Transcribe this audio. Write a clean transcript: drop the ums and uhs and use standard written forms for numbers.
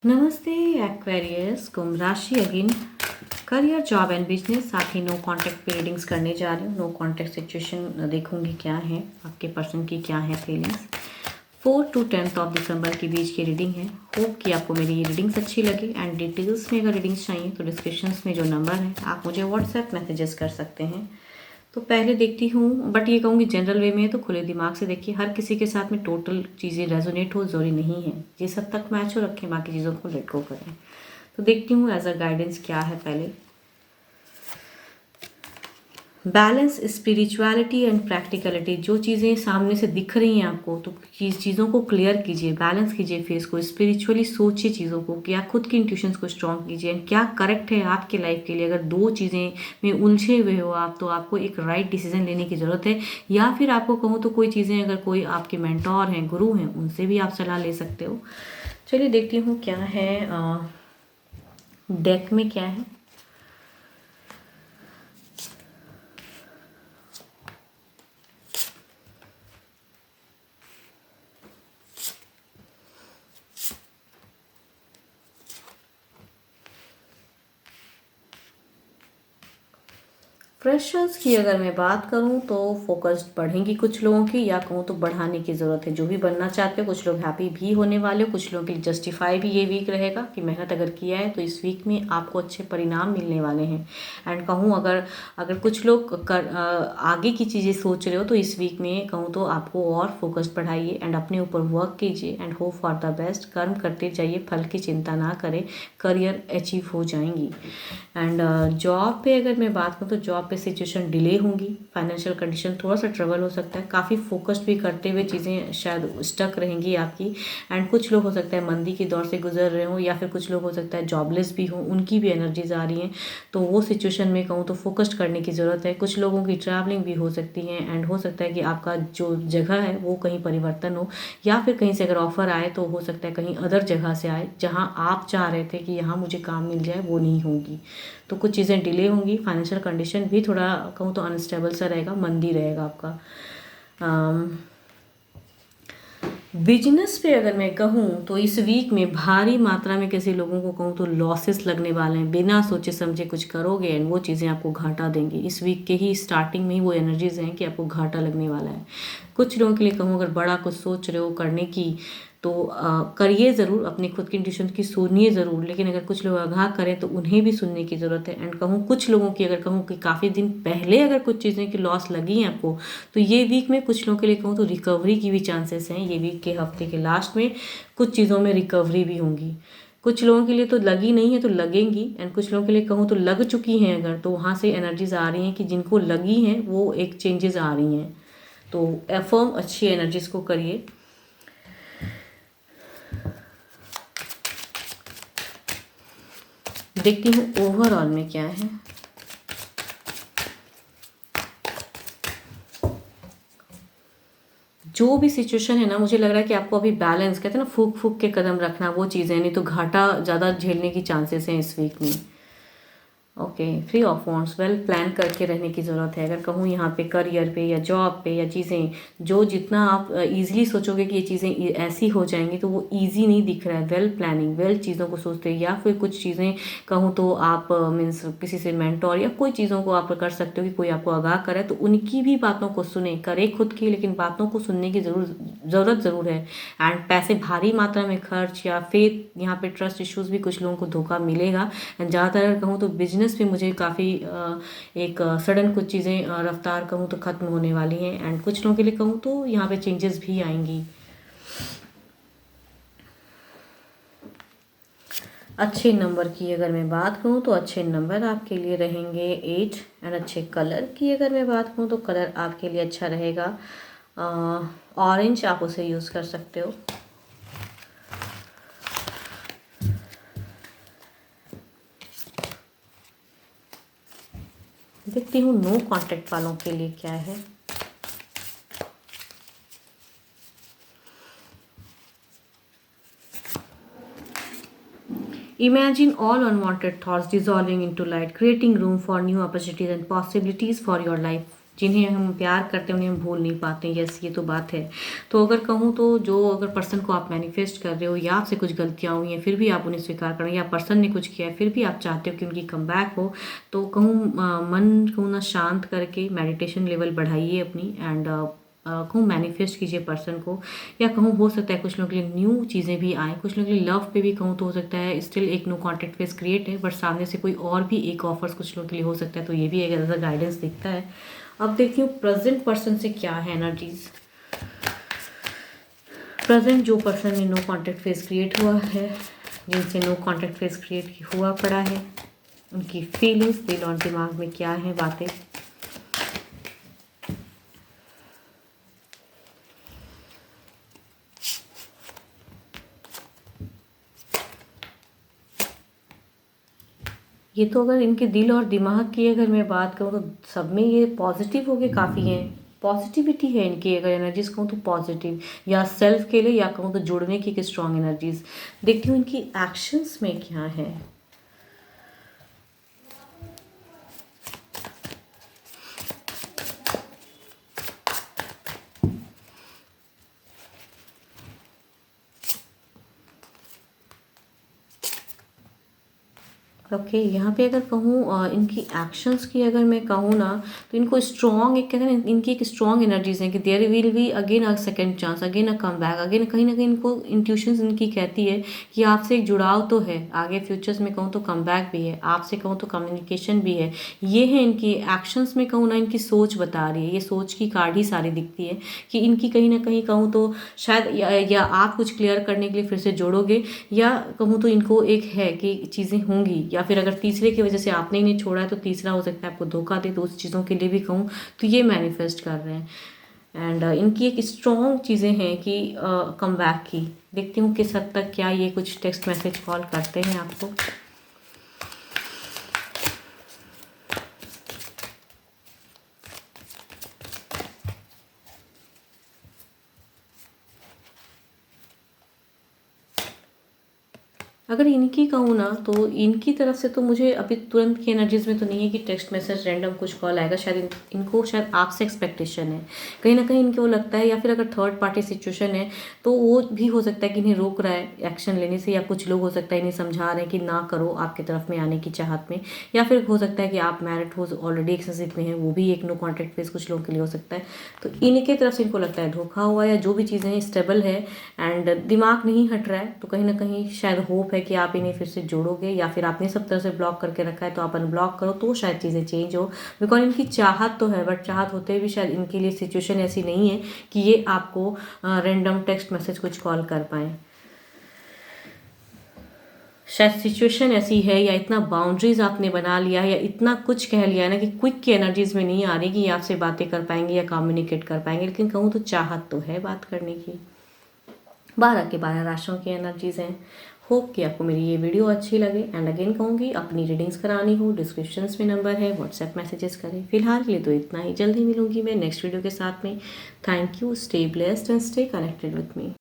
नमस्ते एक्वेरियस, कुंभ राशि again. Career, job and business, साथ ही नो कांटेक्ट पे रीडिंग्स करने जा रही हूँ। नो कांटेक्ट सिचुएशन देखूंगी क्या है, आपके पर्सन की क्या है फीलिंग्स। 4 to 10 ऑफ दिसंबर के बीच की रीडिंग है। होप कि आपको मेरी ये रीडिंग्स अच्छी लगे। एंड डिटेल्स में अगर रीडिंग्स चाहिए तो डिस्क्रिप्शंस में जो नंबर है आप मुझे व्हाट्सएप मैसेजेस कर सकते हैं। तो पहले देखती हूँ, बट ये कहूँगी जनरल वे में है तो खुले दिमाग से देखिए। हर किसी के साथ में टोटल चीज़ें रेजोनेट हो ज़रूरी नहीं है। जिस हद तक मैच हो रखें, बाकी चीज़ों को लेट गो करें। तो देखती हूँ एज अ गाइडेंस क्या है। पहले बैलेंस, स्पिरिचुअलिटी एंड प्रैक्टिकलिटी। जो चीज़ें सामने से दिख रही हैं आपको, तो चीज़ों को क्लियर कीजिए, बैलेंस कीजिए फेस को, स्पिरिचुअली सोचिए चीज़ों को, क्या खुद की इंट्यूशंस को स्ट्रॉन्ग कीजिए एंड क्या करेक्ट है आपके लाइफ के लिए। अगर दो चीज़ें में उलझे हुए हो आप, तो आपको एक राइट डिसीजन लेने की ज़रूरत है। या फिर आपको कहूँ तो कोई चीज़ें, अगर कोई आपके मेंटोर हैं, गुरु हैं, उनसे भी आप सलाह ले सकते हो। चलिए देखती हूँ क्या है डेक में क्या है। फ्रेशर्स की अगर मैं बात करूं तो फोकस्ड बढ़ेंगी कुछ लोगों की, या कहूं तो बढ़ाने की ज़रूरत है। जो भी बनना चाहते हो, कुछ लोग हैप्पी भी होने वाले हो, कुछ लोगों के लिए जस्टिफाई भी ये वीक रहेगा कि मेहनत अगर किया है तो इस वीक में आपको अच्छे परिणाम मिलने वाले हैं। एंड कहूँ अगर अगर कुछ लोग आगे की चीज़ें सोच रहे हो तो इस वीक में कहूँ तो आपको और फोकस्ड बढ़ाइए एंड अपने ऊपर वर्क कीजिए and hope for the best. कर्म करते जाइए, फल की चिंता ना करें, करियर अचीव हो जाएंगी। एंड जॉब पे अगर मैं बात करूँ तो जॉब पे सिचुएशन डिले होंगी, फाइनेंशियल कंडीशन थोड़ा सा ट्रबल हो सकता है, काफ़ी फोकस्ड भी करते हुए चीज़ें शायद स्टक रहेंगी आपकी। एंड कुछ लोग हो सकता है मंदी के दौर से गुजर रहे हो, या फिर कुछ लोग हो सकता है जॉबलेस भी हों, उनकी भी एनर्जीज आ रही हैं। तो वो सिचुएशन में कहूँ तो फोकस्ड करने की ज़रूरत है। कुछ लोगों की ट्रैवलिंग भी हो सकती है एंड हो सकता है कि आपका जो जगह है वो कहीं परिवर्तन हो, या फिर कहीं से अगर ऑफर आए तो हो सकता है कहीं अदर जगह से आए, जहाँ आप चाह रहे थे कि यहाँ मुझे काम मिल जाए, वो नहीं होगी। तो कुछ चीज़ें डिले होंगी। फाइनेंशियल कंडीशन भी थोड़ा कहूँ तो अनस्टेबल सा रहेगा, मंदी रहेगा आपका। बिजनेस पे अगर मैं कहूँ तो इस वीक में भारी मात्रा में किसी लोगों को कहूँ तो लॉसेस लगने वाले हैं। बिना सोचे समझे कुछ करोगे एंड वो चीज़ें आपको घाटा देंगी। इस वीक के ही स्टार्टिंग में ही वो एनर्जीज हैं कि आपको घाटा लगने वाला है। कुछ लोगों के लिए कहूँ, अगर बड़ा कुछ सोच रहे हो करने की तो करिए ज़रूर, अपनी खुद की इंट्यूशन की सुनिए ज़रूर, लेकिन अगर कुछ लोग आगाह करें तो उन्हें भी सुनने की ज़रूरत है। एंड कहूँ कुछ लोगों की, अगर कहूँ कि काफ़ी दिन पहले अगर कुछ चीज़ें की लॉस लगी हैं आपको, तो ये वीक में कुछ लोगों के लिए कहूँ तो रिकवरी की भी चांसेस हैं। ये वीक के हफ्ते के लास्ट में कुछ चीज़ों में रिकवरी भी होंगी। कुछ लोगों के लिए तो लगी नहीं है तो लगेंगी, एंड कुछ लोगों के लिए कहूँ तो लग चुकी हैं अगर, तो वहाँ से एनर्जीज आ रही हैं कि जिनको लगी हैं वो एक चेंजेस आ रही हैं। तो एफर्म अच्छी एनर्जीज को करिए। देखती हूँ ओवरऑल में क्या है। जो भी सिचुएशन है ना, मुझे लग रहा है कि आपको अभी बैलेंस, कहते हैं ना, फूक फूक के कदम रखना, वो चीज़ें, नहीं तो घाटा ज़्यादा झेलने की चांसेस हैं इस वीक में। Okay, free of wants, well plan करके रहने की ज़रूरत है। अगर कहूँ यहाँ पे करियर पे या जॉब पे या चीज़ें, जो जितना आप इजीली सोचोगे कि ये चीज़ें ऐसी हो जाएंगी, तो वो इजी नहीं दिख रहा है। वेल प्लानिंग, वेल चीज़ों को सोचते हैं। या फिर कुछ चीज़ें कहूँ तो आप मीन्स किसी से मेंटोर या कोई चीज़ों को आप कर सकते हो कि कोई आपको आगाह करे, तो उनकी भी बातों को सुने। करे खुद की, लेकिन बातों को सुनने की ज़रूरत ज़रूर है। एंड पैसे भारी मात्रा में खर्च, या फिर यहाँ पे ट्रस्ट इश्यूज़ भी कुछ लोगों को धोखा मिलेगा। एंड ज़्यादातर अगर कहूँ तो बिजनेस पे मुझे काफ़ी एक सडन कुछ चीज़ें रफ्तार कहूँ तो ख़त्म होने वाली हैं। एंड कुछ लोगों के लिए कहूँ तो यहाँ पे चेंजेस भी आएंगी। अच्छे नंबर की अगर मैं बात करूँ तो अच्छे नंबर आपके लिए रहेंगे 8। एंड अच्छे कलर की अगर मैं बात करूँ तो कलर आपके लिए अच्छा रहेगा ऑरेंज, आप उसे यूज़ कर सकते हो। देखती हूँ नो कांटेक्ट वालों के लिए क्या है। Imagine all unwanted thoughts dissolving into light, creating room for new opportunities and possibilities for your life. जिन्हें हम प्यार करते हैं उन्हें हम भूल नहीं पाते। यस, ये तो बात है। तो अगर कहूँ तो जो अगर पर्सन को आप मैनिफेस्ट कर रहे हो या आपसे कुछ गलतियाँ हुई हैं फिर भी आप उन्हें स्वीकार कर रहे हो, या पर्सन ने कुछ किया है फिर भी आप चाहते हो कि उनकी कमबैक हो, तो कहूँ मन को ना शांत करके मेडिटेशन लेवल बढ़ाइए अपनी, एंड कहूँ मैनिफेस्ट कीजिए पर्सन को। या कहूँ हो सकता है कुछ लोगों के लिए न्यू चीज़ें भी आएँ, कुछ लोगों के लिए लव पे भी कहूँ तो हो सकता है स्टिल एक नो कॉन्टैक्ट फेस क्रिएट है, बट सामने से कोई और भी एक ऑफर्स कुछ लोगों के लिए हो सकता है, तो ये भी एक ऐसा गाइडेंस दिखता है। अब देखती हूँ प्रेजेंट पर्सन से क्या है एनर्जीज। प्रेजेंट जो पर्सन में नो कॉन्टैक्ट फेस क्रिएट हुआ है, जिनसे नो कॉन्टैक्ट फेस क्रिएट हुआ पड़ा है, उनकी फीलिंग्स, दिल और दिमाग में क्या है बातें। ये तो अगर इनके दिल और दिमाग की अगर मैं बात करूँ तो सब में ये पॉजिटिव हो गए काफ़ी हैं, पॉजिटिविटी है इनकी। अगर एनर्जीज कहूँ तो पॉजिटिव, या सेल्फ के लिए, या कहूँ तो जुड़ने की एक स्ट्रॉन्ग एनर्जीज। देखती हूँ इनकी एक्शंस में क्या है। ओके यहाँ पे अगर कहूँ इनकी एक्शंस की अगर मैं कहूँ ना, तो इनको स्ट्रॉन्ग, एक कहते हैं ना इनकी एक स्ट्रॉन्ग एनर्जीज है कि there will be again a second chance, again a come back, again कहीं ना कहीं इनको इंट्यूशंस इनकी कहती है कि आपसे एक जुड़ाव तो है, आगे फ्यूचर्स में कहूँ तो कम बैक भी है, आपसे कहूँ तो कम्युनिकेशन भी है। ये है इनकी एक्शंस में कहूँ ना, इनकी सोच बता रही है, ये सोच की कार्ड ही सारी दिखती है कि इनकी कहीं ना कहीं कहूँ तो शायद या आप कुछ क्लियर करने के लिए फिर से जोड़ोगे, या कहूँ तो इनको एक है कि चीज़ें होंगी, या फिर अगर तीसरे की वजह से आपने इन्हें छोड़ा है तो तीसरा हो सकता है आपको धोखा दे, तो उस चीज़ों के लिए भी कहूँ तो ये मैनिफेस्ट कर रहे हैं। एंड इनकी एक स्ट्रॉन्ग चीज़ें हैं कि कम बैक की। देखती हूँ किस हद तक क्या ये कुछ टेक्स्ट मैसेज कॉल करते हैं आपको। अगर इनकी कहूँ ना तो इनकी तरफ से तो मुझे अभी तुरंत की एनर्जीज में तो नहीं है कि टेक्स्ट मैसेज रैंडम कुछ कॉल आएगा। शायद इनको शायद आपसे एक्सपेक्टेशन है, कहीं ना कहीं इनको लगता है, या फिर अगर थर्ड पार्टी सिचुएशन है तो वो भी हो सकता है कि इन्हें रोक रहा है एक्शन लेने से, या कुछ लोग हो सकता है इन्हें समझा रहे हैं कि ना करो आपकी तरफ में आने की चाहत में, या फिर हो सकता है कि आप मैरिड हो, ऑलरेडी एक्सनशिप में है, वो भी एक नो कॉन्टैक्ट फेस कुछ लोगों के लिए हो सकता है। तो इनके तरफ से इनको लगता है धोखा हुआ, या जो भी चीज़ें स्टेबल है एंड दिमाग नहीं हट रहा है, तो कहीं ना कहीं शायद होप है कि आप इन्हें फिर से जोड़ोगे, या फिर आपने सब तरह से ब्लॉक करके रखा है तो आप अनब्लॉक करो तो शायद चीज़ें चेंज हो। बिकॉज इनकी चाहत तो है, बट चाहत होते भी शायद इनके लिए सिचुएशन ऐसी नहीं है कि ये आपको रैंडम टेक्स्ट मैसेज कुछ कॉल कर पाए। शायद सिचुएशन ऐसी है, या इतना बाउंड्रीज आपने बना लिया है, या इतना कुछ कह लिया है ना कि क्विक की एनर्जीज में नहीं आ रही कि आपसे बातें कर पाएंगे या कम्युनिकेट कर पाएंगे, लेकिन कहूँ तो चाहत तो है बात करने की। 12 के 12 राशियों की एनर्जीज हैं। होप कि आपको मेरी ये वीडियो अच्छी लगे, एंड अगेन कहूँगी अपनी रीडिंग्स करानी हो डिस्क्रिप्शंस में नंबर है, व्हाट्सएप मैसेजेस करें। फिलहाल के लिए तो इतना ही, जल्दी मिलूंगी मैं नेक्स्ट वीडियो के साथ में। Thank you, stay blessed and stay connected with me.